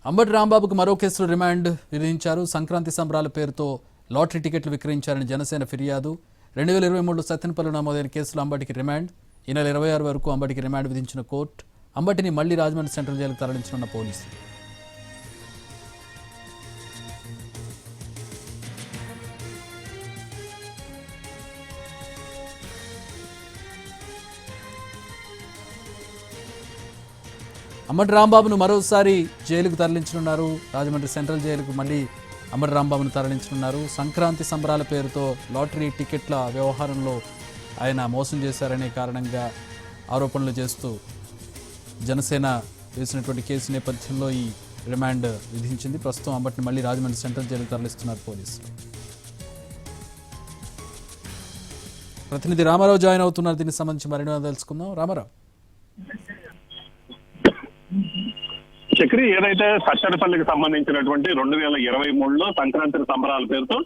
అంబటి రాంబాబుకు మరో కేసులో రిమాండ్ విధించారు. సంక్రాంతి సంబరాల పేరుతో లాటరీ టికెట్లు విక్రయించారని జనసేన ఫిర్యాదు. 2023లో సత్తెనపల్లిలో నమోదైన కేసులో అంబటికి రిమాండ్. ఈ నెల 26 వరకు అంబటికి రిమాండ్ విధించిన కోర్టు అంబటిని మళ్లీ రాజమండ్రి సెంట్రల్ జైలుకు తరలించనున్న పోలీసులు. అంబటి రాంబాబును మరోసారి జైలుకు తరలించనున్నారు. రాజమండ్రి సెంట్రల్ జైలుకు మళ్ళీ అంబటి రాంబాబును తరలించనున్నారు. సంక్రాంతి సంబరాల పేరుతో లాటరీ టికెట్ల వ్యవహారంలో ఆయన మోసం చేశారనే కారణంగా ఆరోపణలు చేస్తూ జనసేన వేసినటువంటి కేసు నేపథ్యంలో ఈ రిమాండ్ విధించింది. ప్రస్తుతం అంబటిని మళ్ళీ రాజమండ్రి సెంట్రల్ జైలుకు తరలిస్తున్నారు పోలీసులు. ప్రతినిధి రామారావు జాయిన్ అవుతున్నారు. దీనికి సంబంధించి మరిన్ని తెలుసుకుందాం. రామారావు, చక్రి ఏదైతే సత్తెనపల్లికి సంబంధించినటువంటి 2023లో సంక్రాంతి సంబరాల పేరుతో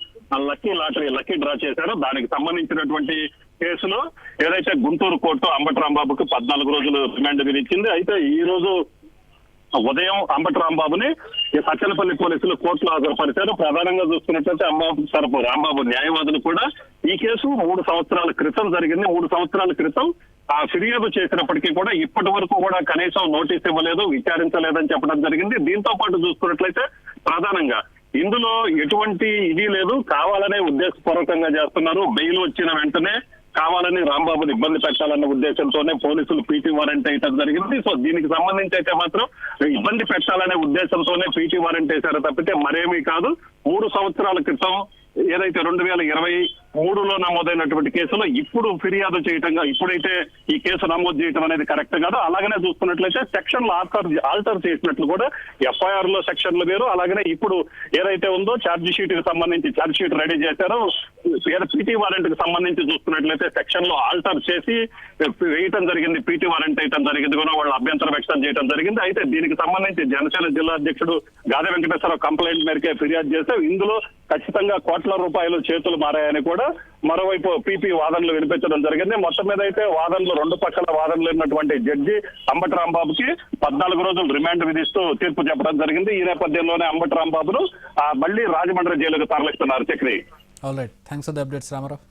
లక్కీ డ్రా చేశారో దానికి సంబంధించినటువంటి కేసులో ఏదైతే గుంటూరు కోర్టు అంబటి రాంబాబుకు 14 రోజులు రిమాండ్ విధించింది. అయితే ఈ రోజు ఉదయం అంబటి రాంబాబుని సత్తెనపల్లి పోలీసులు కోర్టులో హాజరుపరిచారు. ప్రధానంగా చూసుకున్నట్లయితే అంబటి తరపు రాంబాబు న్యాయవాదులు కూడా ఈ కేసు 3 సంవత్సరాల క్రితం జరిగింది. 3 సంవత్సరాల క్రితం ఆ ఫిర్యాదు చేసినప్పటికీ కూడా ఇప్పటి వరకు కూడా కనీసం నోటీస్ ఇవ్వలేదు, విచారించలేదని చెప్పడం జరిగింది. దీంతో పాటు చూసుకున్నట్లయితే ప్రధానంగా ఇందులో ఎటువంటి ఇది లేదు, కావాలనే ఉద్దేశపూర్వకంగా చేస్తున్నారు. బెయిల్ వచ్చిన వెంటనే కావాలని రాంబాబుని ఇబ్బంది పెట్టాలన్న ఉద్దేశంతోనే పోలీసులు పీటీ వారెంట్ వేయడం జరిగింది. సో దీనికి సంబంధించి అయితే మాత్రం ఇబ్బంది పెట్టాలనే ఉద్దేశంతోనే పీటీ వారెంట్ వేశారో తప్పితే మరేమీ కాదు. 3 సంవత్సరాల క్రితం ఏదైతే 2023లో నమోదైనటువంటి కేసులో ఇప్పుడు ఫిర్యాదు చేయటంగా ఇప్పుడైతే ఈ కేసు నమోదు చేయడం అనేది కరెక్ట్ కాదు. అలాగనే చూసుకున్నట్లయితే సెక్షన్లు ఆల్టర్ చేసినట్లు కూడా ఎఫ్ఐఆర్ లో సెక్షన్లు వేరు. అలాగనే ఇప్పుడు ఏదైతే ఉందో ఛార్జ్ షీట్ కి సంబంధించి ఛార్జ్ షీట్ రెడీ చేశారో పీటీ వారెంట్ కి సంబంధించి చూసుకున్నట్లయితే సెక్షన్ లో ఆల్టర్ చేసి వేయటం జరిగింది. పీటీ వారెంట్ వేయటం జరిగింది కూడా వాళ్ళు అభ్యంతరం వ్యక్తం చేయడం జరిగింది. అయితే దీనికి సంబంధించి జనసేన జిల్లా అధ్యక్షుడు గాదె వెంకటేశ్వరరావు కంప్లైంట్ మేరకే ఫిర్యాదు చేస్తే ఇందులో ఖచ్చితంగా కోట్ల రూపాయలు చేతులు మారాయని కూడా మరోవైపు పీపీ వాదనలు వినిపించడం జరిగింది. మొత్తం మీద అయితే వాదనలు 2 పక్కల వాదనలు ఉన్నటువంటి జడ్జి అంబటి రాంబాబుకి 14 రోజులు రిమాండ్ విధిస్తూ తీర్పు చెప్పడం జరిగింది. ఈ నేపథ్యంలోనే అంబటి రాంబాబును మళ్ళీ రాజమండ్రి జైలుకు తరలిస్తున్నారు. Chakri, all right, thanks for the updates Ramarao.